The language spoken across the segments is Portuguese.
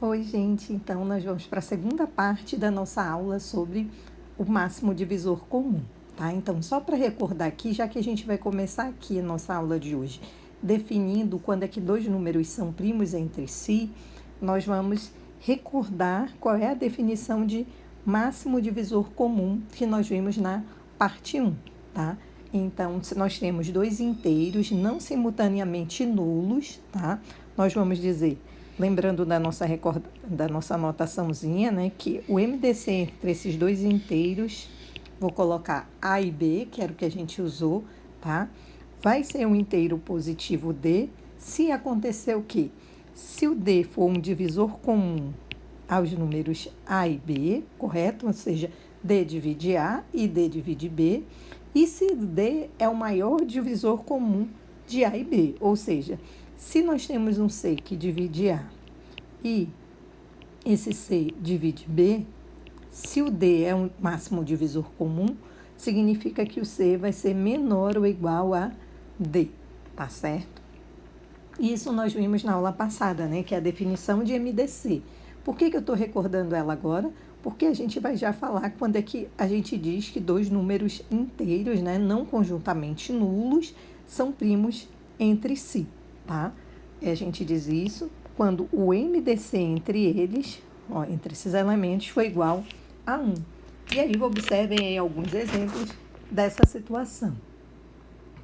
Oi, gente. Então, nós vamos para a segunda parte da nossa aula sobre o máximo divisor comum, tá? Então, só para recordar aqui, já que a gente vai começar aqui a nossa aula de hoje, definindo quando é que dois números são primos entre si, nós vamos recordar qual é a definição de máximo divisor comum que nós vimos na parte 1, tá? Então, se nós temos dois inteiros não simultaneamente nulos, tá? Nós vamos dizer, lembrando da nossa anotaçãozinha, né, que o MDC entre esses dois inteiros, vou colocar A e B, que era o que a gente usou, tá? Vai ser um inteiro positivo D, se acontecer o quê? Se o D for um divisor comum aos números A e B, correto? Ou seja, D divide A e D divide B. E se D é o maior divisor comum de A e B, ou seja, se nós temos um C que divide A e esse C divide B, se o D é um máximo divisor comum, significa que o C vai ser menor ou igual a D, tá certo? Isso nós vimos na aula passada, né, que é a definição de MDC. Por que eu estou recordando ela agora? Porque a gente vai já falar quando é que a gente diz que dois números inteiros, né, não conjuntamente nulos, são primos entre si, tá? A gente diz isso quando o MDC entre eles, ó, entre esses elementos, foi igual a 1. E aí, observem aí alguns exemplos dessa situação,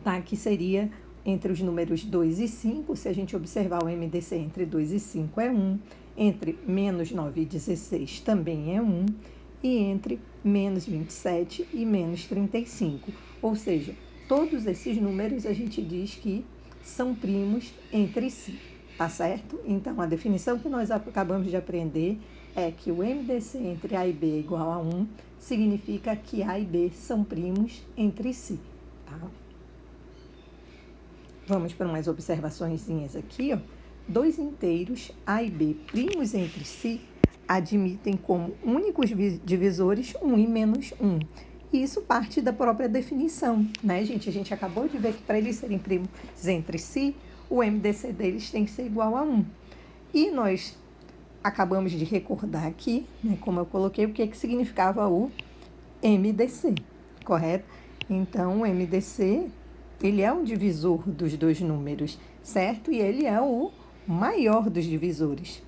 tá? Que seria entre os números 2 e 5, se a gente observar o MDC entre 2 e 5 é 1, entre menos 9 e 16 também é 1, e entre menos 27 e menos 35. Ou seja, todos esses números a gente diz que são primos entre si, tá certo? Então, a definição que nós acabamos de aprender é que o MDC entre A e B é igual a 1, significa que A e B são primos entre si, tá? Vamos para umas observaçõezinhas aqui, ó. Dois inteiros, A e B, primos entre si, admitem como únicos divisores 1 e menos 1. E isso parte da própria definição, né, gente? A gente acabou de ver que para eles serem primos entre si, o MDC deles tem que ser igual a 1. E nós acabamos de recordar aqui, né, como eu coloquei, o que significava o MDC, correto? Então, o MDC, ele é um divisor dos dois números, certo? E ele é o maior dos divisores.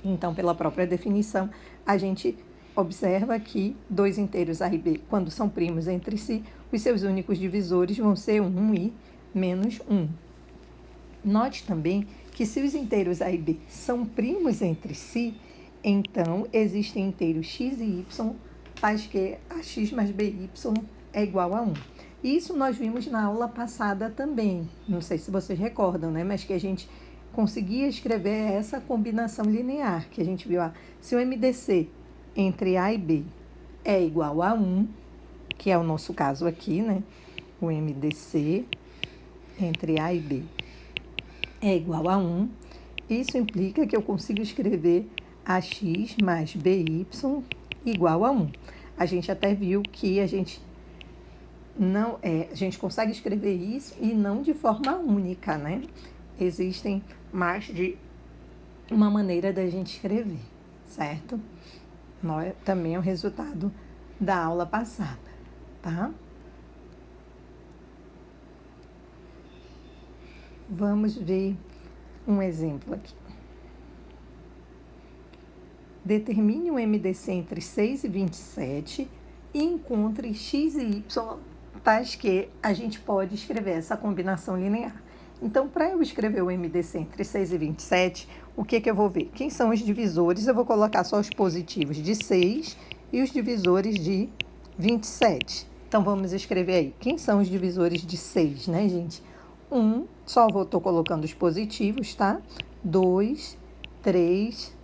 Então, pela própria definição, a gente observa que dois inteiros A e B, quando são primos entre si, os seus únicos divisores vão ser 1 e menos 1. Note também que se os inteiros A e B são primos entre si, então existem inteiros x e y, tais que ax mais by é igual a 1. Isso nós vimos na aula passada também, não sei se vocês recordam, né? Mas que a gente conseguia escrever essa combinação linear, que a gente viu, se o MDC entre A e B é igual a 1, que é o nosso caso aqui, né? O MDC entre A e B é igual a 1, isso implica que eu consigo escrever ax mais by igual a 1. A gente até viu que a gente consegue escrever isso e não de forma única, né? Existem mais de uma maneira da gente escrever, certo? Também é o resultado da aula passada, tá? Vamos ver um exemplo aqui. Determine o MDC entre 6 e 27 e encontre x e y, tais que a gente pode escrever essa combinação linear. Então, para eu escrever o MDC entre 6 e 27, o que eu vou ver? Quem são os divisores? Eu vou colocar só os positivos de 6 e os divisores de 27. Então, vamos escrever aí. Quem são os divisores de 6, né, gente? 1, só estou colocando os positivos, tá? 2, 3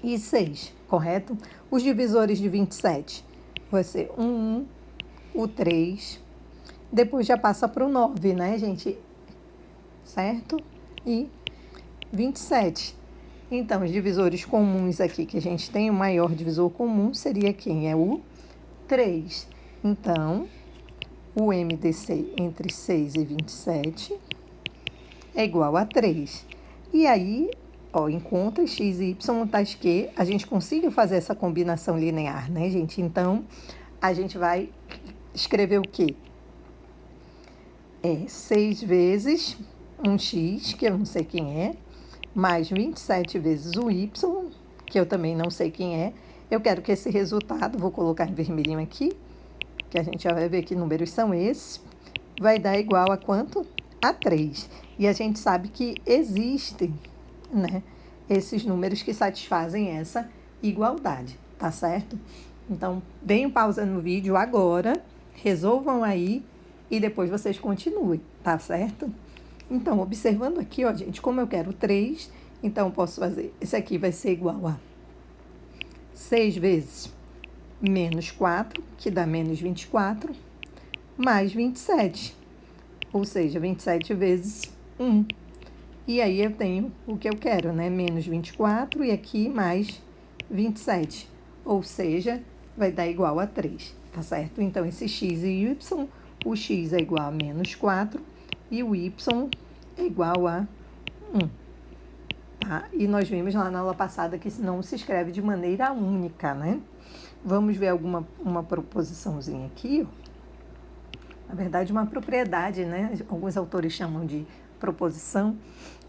e 6, correto? Os divisores de 27 vai ser 1, o 3, depois já passa para o 9, né, gente? Certo? E 27. Então, os divisores comuns aqui que a gente tem, o maior divisor comum seria quem? É o 3. Então, o MDC entre 6 e 27 é igual a 3. E aí, ó, encontre x e y tais que a gente consiga fazer essa combinação linear, né, gente? Então, a gente vai escrever o quê? 6 vezes um x, que eu não sei quem é, mais 27 vezes o y, que eu também não sei quem é. Eu quero que esse resultado, vou colocar em vermelhinho aqui, que a gente já vai ver que números são esses, vai dar igual a quanto? A 3. E a gente sabe que existem, né, esses números que satisfazem essa igualdade, tá certo? Então, deem pausa no vídeo agora, resolvam aí e depois vocês continuem, tá certo? Então, observando aqui, ó, gente, como eu quero 3, então eu posso fazer, esse aqui vai ser igual a 6 vezes menos 4, que dá menos 24, mais 27, ou seja, 27 vezes 1. E aí eu tenho o que eu quero, né? Menos 24 e aqui mais 27, ou seja, vai dar igual a 3, tá certo? Então, esse x e y, o x é igual a menos 4 e o y é igual a 1. Tá? E nós vimos lá na aula passada que não se escreve de maneira única, né? Vamos ver uma proposiçãozinha aqui, ó. Na verdade, uma propriedade, né? Alguns autores chamam de proposição.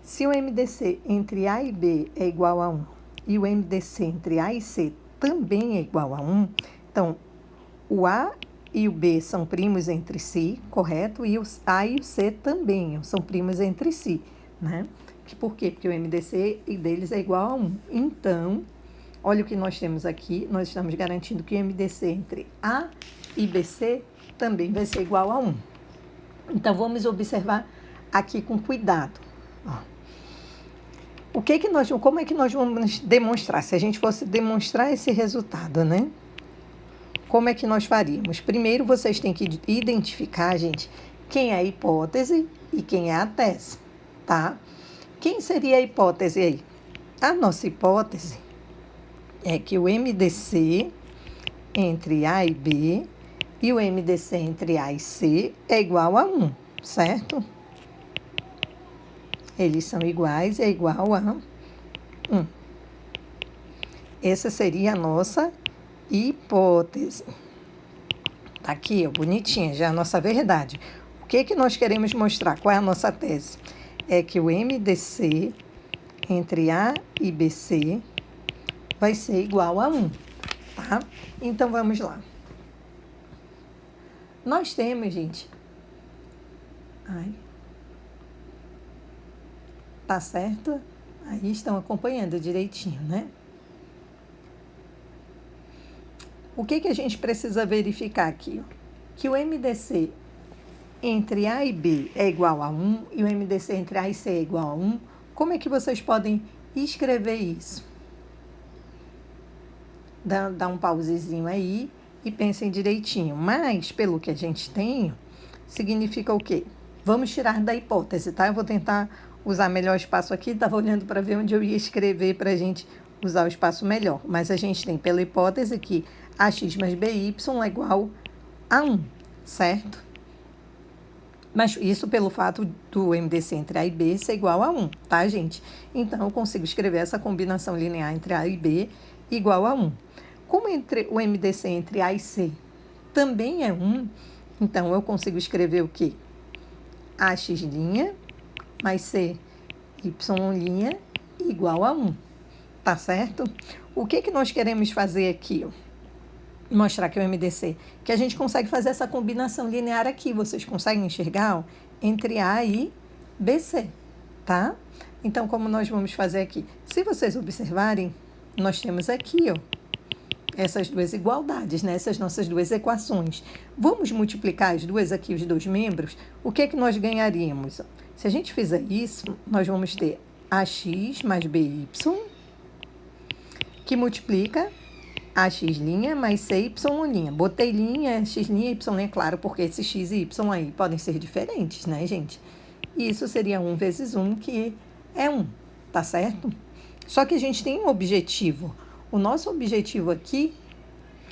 Se o MDC entre A e B é igual a 1 e o MDC entre A e C também é igual a 1, então, o A e o B são primos entre si, correto? E o A e o C também são primos entre si, né? Por quê? Porque o MDC deles é igual a 1. Então, olha o que nós temos aqui. Nós estamos garantindo que o MDC entre A e BC também vai ser igual a 1. Então, vamos observar aqui com cuidado. Como é que nós vamos demonstrar? Se a gente fosse demonstrar esse resultado, né? Como é que nós faríamos? Primeiro, vocês têm que identificar, gente, quem é a hipótese e quem é a tese, tá? Quem seria a hipótese aí? A nossa hipótese é que o MDC entre A e B e o MDC entre A e C é igual a 1, certo? Eles são iguais, é igual a 1. Essa seria a nossa hipótese. Tá aqui, ó, bonitinha, já a nossa verdade. O que nós queremos mostrar? Qual é a nossa tese? É que o MDC entre A e BC vai ser igual a 1, tá? Então, vamos lá. Nós temos, gente... Tá certo? Aí estão acompanhando direitinho, né? O que a gente precisa verificar aqui? Ó? Que o MDC entre A e B é igual a 1 e o MDC entre A e C é igual a 1. Como é que vocês podem escrever isso? Dá um pausezinho aí e pensem direitinho. Mas, pelo que a gente tem, significa o quê? Vamos tirar da hipótese, tá? Eu vou tentar usar melhor o espaço aqui. Estava olhando para ver onde eu ia escrever para a gente usar o espaço melhor. Mas a gente tem pela hipótese que AX mais BY é igual a 1, certo? Mas isso pelo fato do MDC entre A e B ser igual a 1, tá, gente? Então, eu consigo escrever essa combinação linear entre A e B igual a 1. Como o MDC entre A e C também é 1, então eu consigo escrever o quê? AX' mais CY' igual a 1, tá certo? O que nós queremos fazer aqui, ó? Mostrar que o MDC, que a gente consegue fazer essa combinação linear aqui, vocês conseguem enxergar, ó, entre A e BC, tá? Então, como nós vamos fazer aqui? Se vocês observarem, nós temos aqui, ó, essas duas igualdades, né? Essas nossas duas equações. Vamos multiplicar as duas aqui, os dois membros, o que nós ganharíamos? Se a gente fizer isso, nós vamos ter AX mais BY, que multiplica AX' mais CY'. Botei linha, X', Y', claro, porque esses X e Y aí podem ser diferentes, né, gente? E isso seria 1 vezes 1, que é 1, tá certo? Só que a gente tem um objetivo. O nosso objetivo aqui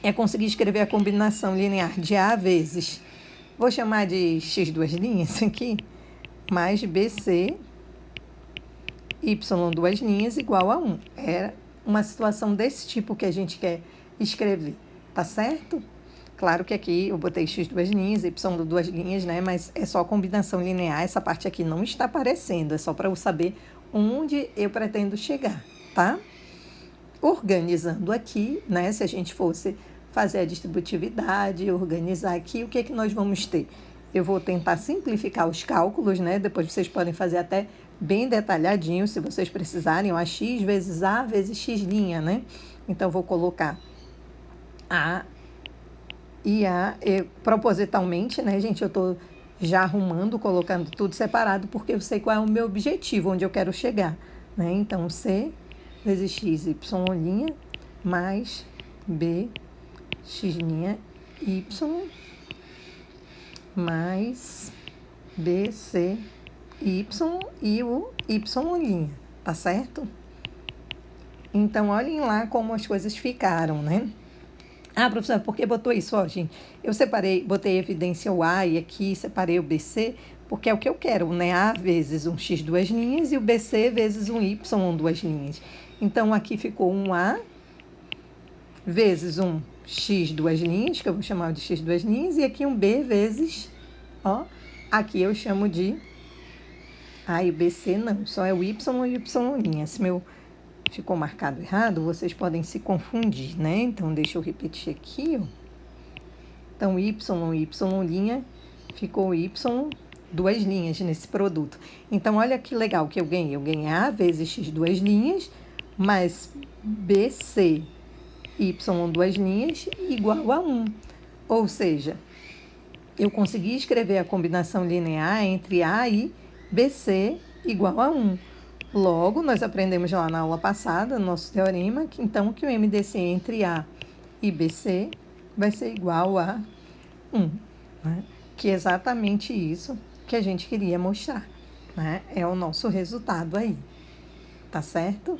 é conseguir escrever a combinação linear de A vezes, vou chamar de X duas linhas aqui, mais BC y duas linhas igual a 1. Era uma situação desse tipo que a gente quer escrever, tá certo? Claro que aqui eu botei x duas linhas, y duas linhas, né? Mas é só combinação linear, essa parte aqui não está aparecendo, é só para eu saber onde eu pretendo chegar, tá? Organizando aqui, né? Se a gente fosse fazer a distributividade, organizar aqui, o que é que nós vamos ter? Eu vou tentar simplificar os cálculos, né? Depois vocês podem fazer até bem detalhadinho, se vocês precisarem, ó, x vezes a vezes x', né? Então, vou colocar a e a, propositalmente, né, gente, eu estou já arrumando, colocando tudo separado, porque eu sei qual é o meu objetivo, onde eu quero chegar, né? Então, c vezes x, y' mais b, x' y mais b, c, y e o y', tá certo? Então, olhem lá como as coisas ficaram, né? Ah, professora, por que botou isso? Ó, gente, eu separei, botei evidência o A e aqui separei o BC, porque é o que eu quero, né? A vezes um X duas linhas e o BC vezes um Y duas linhas. Então, aqui ficou um A vezes um X duas linhas, que eu vou chamar de X duas linhas, e aqui um B vezes, ó, aqui eu chamo de A e o BC, não, só é o Y e o Y'. Se meu ficou marcado errado, vocês podem se confundir, né? Então, deixa eu repetir aqui, ó. Então, y, y', ficou y, duas linhas nesse produto. Então, olha que legal que eu ganhei. Eu ganhei A vezes x duas linhas, mais BC, y duas linhas, igual a 1. Ou seja, eu consegui escrever a combinação linear entre A e BC igual a 1. Logo, nós aprendemos lá na aula passada, no nosso teorema, que então que o MDC entre A e BC vai ser igual a 1, né? Que é exatamente isso que a gente queria mostrar, né? É o nosso resultado aí, tá certo?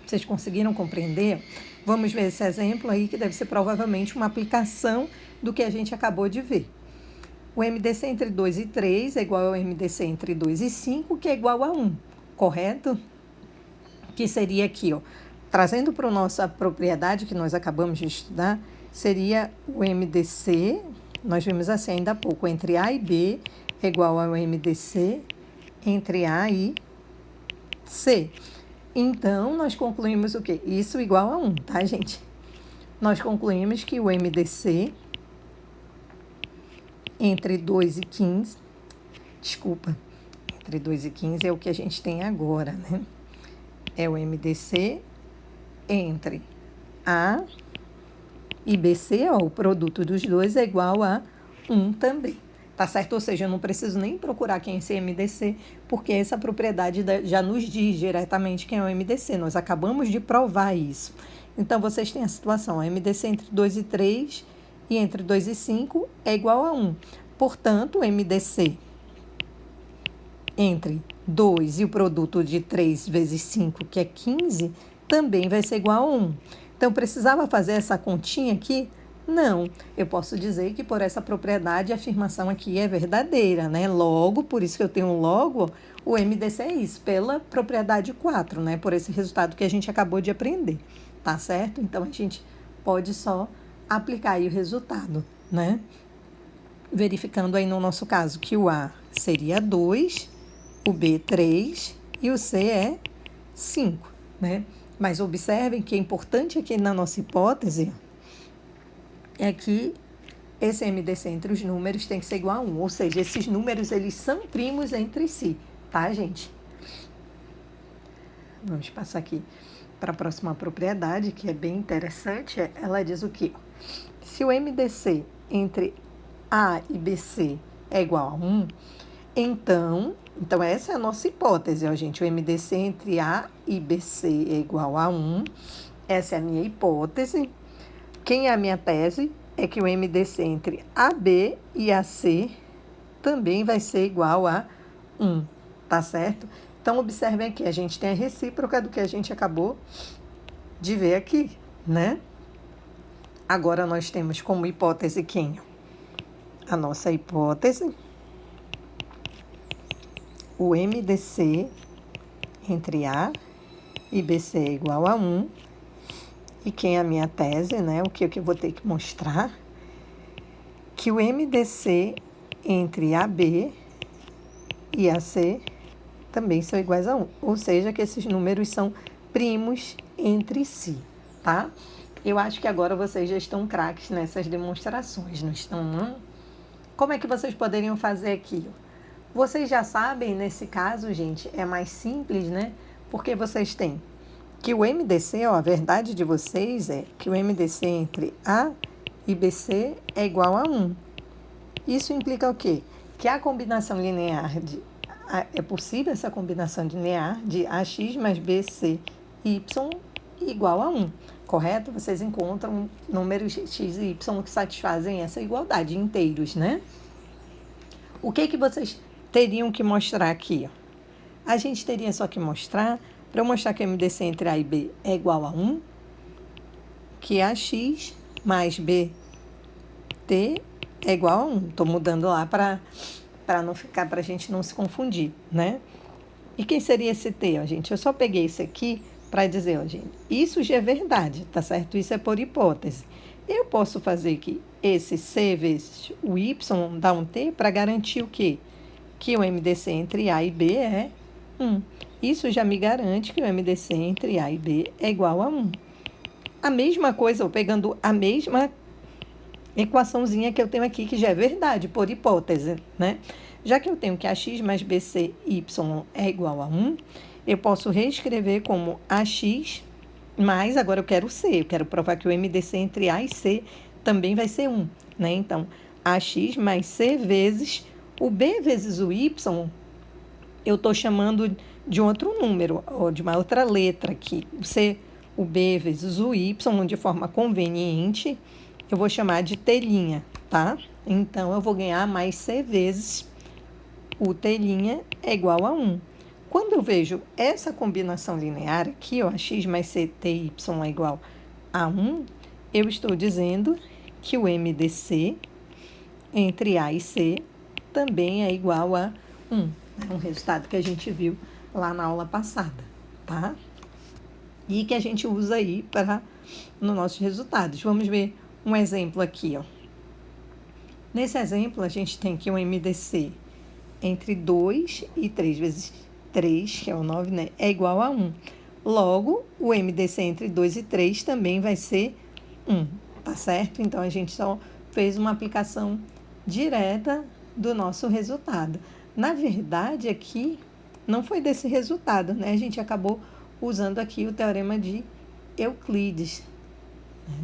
Vocês conseguiram compreender? Vamos ver esse exemplo aí, que deve ser provavelmente uma aplicação do que a gente acabou de ver. O MDC entre 2 e 3 é igual ao MDC entre 2 e 5, que é igual a 1. Correto? Que seria aqui, ó, trazendo para a nossa propriedade que nós acabamos de estudar, seria o MDC, nós vimos assim ainda há pouco, entre A e B é igual ao MDC entre A e C. Então, nós concluímos o quê? Isso igual a 1, tá, gente? Nós concluímos que o MDC entre 2 e 15, entre 2 e 15 é o que a gente tem agora, né? É o MDC entre A e BC, ó, o produto dos dois é igual a 1 também, tá certo? Ou seja, eu não preciso nem procurar quem é esse MDC, porque essa propriedade já nos diz diretamente quem é o MDC, nós acabamos de provar isso. Então, vocês têm a situação, ó, MDC entre 2 e 3 e entre 2 e 5 é igual a 1. Portanto, o MDC entre 2 e o produto de 3 vezes 5, que é 15, também vai ser igual a 1. Então, precisava fazer essa continha aqui? Não. Eu posso dizer que por essa propriedade a afirmação aqui é verdadeira, né? Logo, por isso que eu tenho um logo, o MDC é isso, pela propriedade 4, né? Por esse resultado que a gente acabou de aprender, tá certo? Então, a gente pode só aplicar aí o resultado, né? Verificando aí no nosso caso que o A seria 2, o B 3 e o C é 5, né? Mas observem que é importante aqui na nossa hipótese é que esse MDC entre os números tem que ser igual a 1, ou seja, esses números eles são primos entre si, tá, gente? Vamos passar aqui para a próxima propriedade, que é bem interessante. Ela diz o quê? Se o MDC entre A e BC é igual a 1, então essa é a nossa hipótese, ó, gente. O MDC entre A e BC é igual a 1. Essa é a minha hipótese. Quem é a minha tese? É que o MDC entre AB e AC também vai ser igual a 1, tá certo? Então, observem aqui, a gente tem a recíproca do que a gente acabou de ver aqui, né? Agora, nós temos como hipótese quem? A nossa hipótese, o MDC entre A e BC é igual a 1. E quem é a minha tese, né? O que eu vou ter que mostrar? Que o MDC entre AB e AC também são iguais a 1. Ou seja, que esses números são primos entre si, tá? Eu acho que agora vocês já estão craques nessas demonstrações, não estão, não? Como é que vocês poderiam fazer aqui? Vocês já sabem, nesse caso, gente, é mais simples, né? Porque vocês têm que o MDC, ó, a verdade de vocês é que o MDC entre A e BC é igual a 1. Isso implica o quê? Que a combinação linear é possível essa combinação linear de AX mais BC y igual a 1, correto? Vocês encontram números x e y que satisfazem essa igualdade, inteiros, né? O que vocês teriam que mostrar aqui? A gente teria só que mostrar, para eu mostrar que o MDC entre A e B é igual a 1, que AX mais BT é igual a 1. Estou mudando lá para não ficar, para a gente não se confundir, né? E quem seria esse T, ó, gente? Eu só peguei isso aqui para dizer, ó, gente, isso já é verdade, tá certo? Isso é por hipótese. Eu posso fazer que esse C vezes o Y dá um T para garantir o quê? Que o MDC entre A e B é 1. Isso já me garante que o MDC entre A e B é igual a 1. A mesma coisa, eu pegando a mesma equaçãozinha que eu tenho aqui, que já é verdade, por hipótese, né? Já que eu tenho que AX mais BCY é igual a 1, eu posso reescrever como AX mais, agora eu quero C, eu quero provar que o MDC entre A e C também vai ser 1, né? Então, AX mais C vezes o B vezes o Y, eu estou chamando de outro número, ou de uma outra letra aqui. O C, o B vezes o Y, de forma conveniente, eu vou chamar de T', tá? Então, eu vou ganhar mais C vezes o T' é igual a 1. Quando eu vejo essa combinação linear aqui, ó, x mais CTY é igual a 1, eu estou dizendo que o MDC entre A e C também é igual a 1. É um resultado que a gente viu lá na aula passada, tá? E que a gente usa aí nos nossos resultados. Vamos ver um exemplo aqui, ó. Nesse exemplo, a gente tem que o MDC entre 2 e 3 vezes 3, que é o 9, né, é igual a 1. Logo, o MDC entre 2 e 3 também vai ser 1, tá certo? Então, a gente só fez uma aplicação direta do nosso resultado. Na verdade, aqui não foi desse resultado, né? A gente acabou usando aqui o teorema de Euclides, né?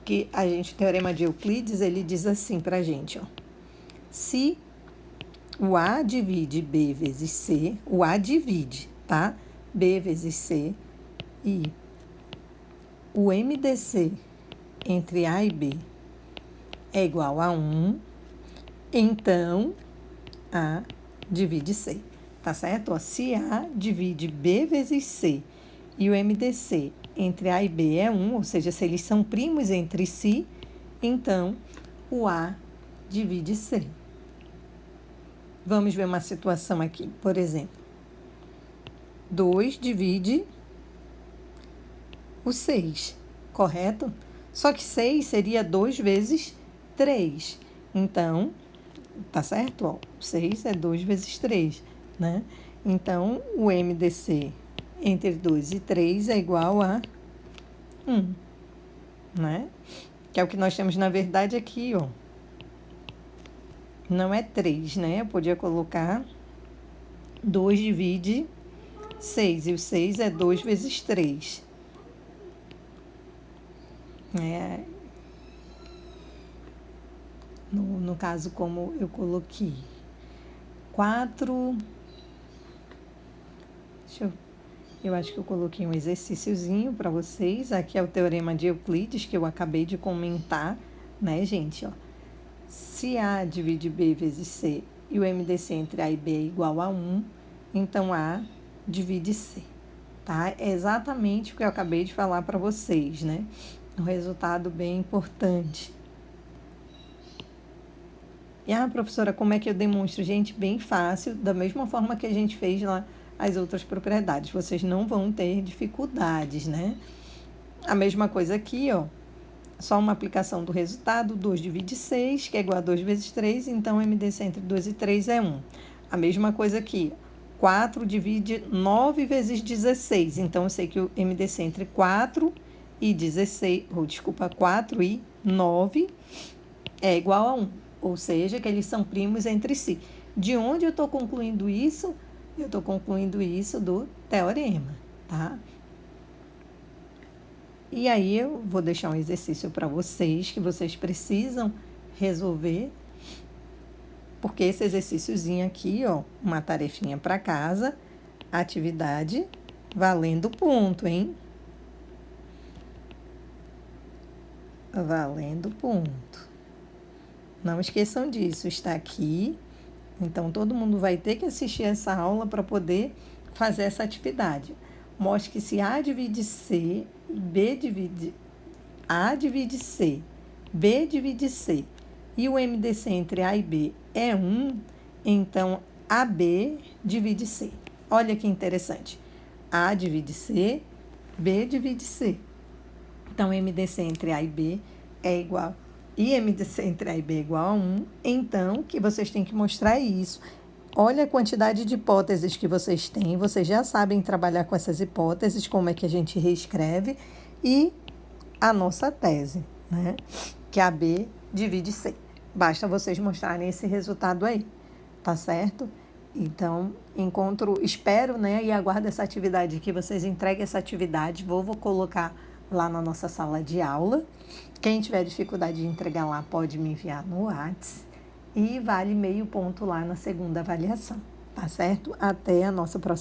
O teorema de Euclides, ele diz assim pra gente, ó. Se o A divide B vezes C, o A divide, tá? B vezes C, e o MDC entre A e B é igual a 1, então A divide C, tá certo? Ó, se A divide B vezes C e o MDC entre A e B é 1, ou seja, se eles são primos entre si, então o A divide C. Vamos ver uma situação aqui, por exemplo. 2 divide o 6, correto? Só que 6 seria 2 vezes 3. Então, tá certo? Ó, 6 é 2 vezes 3, né? Então, o MDC entre 2 e 3 é igual a 1, né? Que é o que nós temos, na verdade, aqui, ó. Não é 3, né? Eu podia colocar 2 divide 6, e o 6 é 2 vezes 3. No caso, como eu coloquei 4... Eu acho que eu coloquei um exercíciozinho para vocês. Aqui é o teorema de Euclides, que eu acabei de comentar, né, gente? Ó. Se A divide B vezes C e o MDC entre A e B é igual a 1, então A divide C, tá? É exatamente o que eu acabei de falar para vocês, né? Um resultado bem importante. E, professora, como é que eu demonstro? Gente, bem fácil, da mesma forma que a gente fez lá as outras propriedades. Vocês não vão ter dificuldades, né? A mesma coisa aqui, ó. Só uma aplicação do resultado, 2 divide 6, que é igual a 2 vezes 3, então o MDC entre 2 e 3 é 1. A mesma coisa aqui, 4 divide 9 vezes 16, então eu sei que o MDC entre 4 e 16, 4 e 9 é igual a 1, ou seja, que eles são primos entre si. De onde eu estou concluindo isso? Eu estou concluindo isso do teorema, tá? E aí eu vou deixar um exercício para vocês, que vocês precisam resolver, porque esse exercíciozinho aqui, ó, uma tarefinha para casa, atividade valendo ponto, hein? Valendo ponto. Não esqueçam disso, está aqui. Então, todo mundo vai ter que assistir essa aula para poder fazer essa atividade. Mostre que se A divide C, A divide C, B divide C, e o MDC entre A e B é 1, então AB divide C. Olha que interessante. A divide C, B divide C. Então, MDC entre A e B é igual, e MDC entre A e B é igual a 1, então, que vocês têm que mostrar isso. Olha a quantidade de hipóteses que vocês têm, vocês já sabem trabalhar com essas hipóteses, como é que a gente reescreve, e a nossa tese, né? Que AB divide C. Basta vocês mostrarem esse resultado aí, tá certo? Então, espero, né, e aguardo essa atividade, que vocês entreguem essa atividade, vou colocar lá na nossa sala de aula. Quem tiver dificuldade de entregar lá, pode me enviar no WhatsApp. E vale meio ponto lá na segunda avaliação, tá certo? Até a nossa próxima.